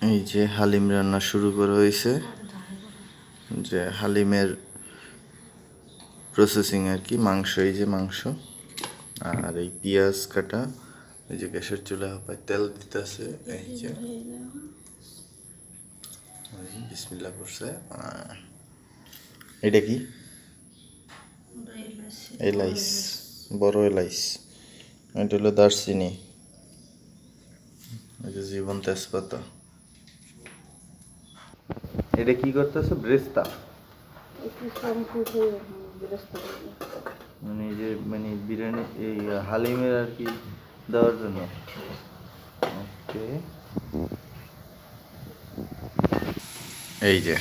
এই যে হালিম রান্না শুরু করা হয়েছে, যে হালিমের প্রসেসিং আর কি। মাংস, এই যে মাংস, আর এই পেঁয়াজ কাটা, এই যে গ্যাসের চুলা পায় তেল দিতেছে। এই যে বিসমিল্লাহ করছে। এটা কি? এলাইচ, বড় এলাইচ। এটা হলো দারচিনি, এই যে জীবন তেজপাতা। এটা কি করতেছে? ব্রেস্তা, মানে এই যে মানে বিরিয়ানি, এই হালিমের আর কি দেওয়ার জন্য। ওকে, এই যে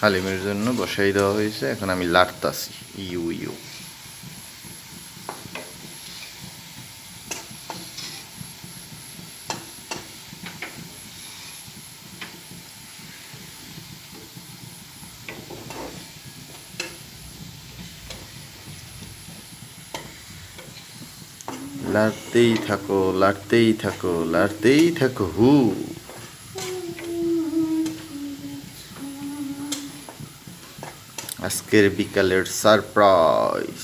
হালিমের জন্য বসাই দেওয়া হয়েছে। এখন আমি লাড়তাছি। ইউ ইউ লাড়তেই থাকো, লাড়তেই থাকো, লাড়তেই থাকো। আজকের বিকালের সারপ্রাইজ।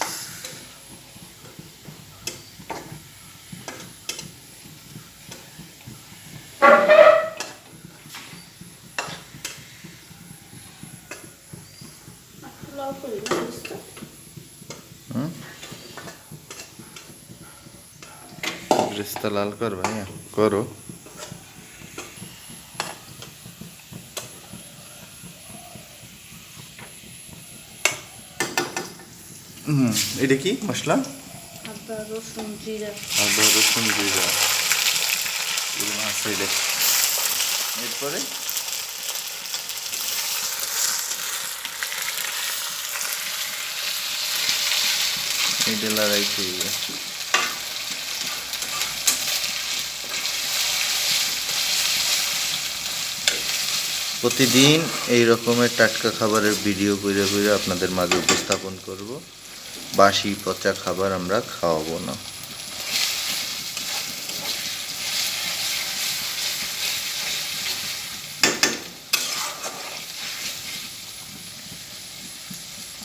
ব্রেস্তা লাল কর ভাইয়া, করো। এটা কি মশলা? আদা রসুন জিরা। আদা রসুন জিরা আছে। এরপরে এটা লাগাইছি। প্রতিদিন এই রকমের টাটকা খাবারের ভিডিও করে করে আপনাদের মাঝে উপস্থাপন করব। বাসি পচা খাবার আমরা খাওয়াবো না।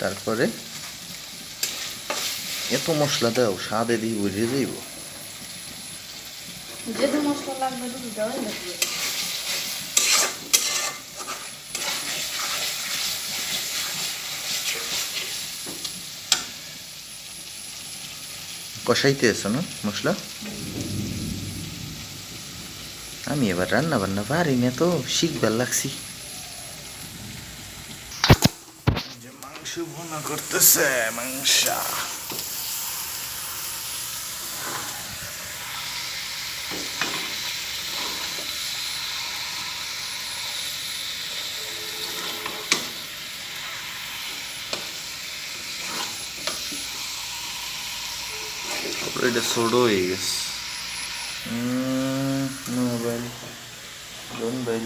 তারপরে এত মশলা দাও, স্বাদে দিয়ে বুঝে যাইব। যেহেতু মশলা লাগবে তো দেওয়াই লাগবে। কষাইতে এসো না মশলা? আমি এবার রান্না বান্না পারি না, তো শিখবার লাগছি। যে মাংস ভুনা করতেছে, মাংস। এটা ছোট হয়ে গেছে। মোবাইল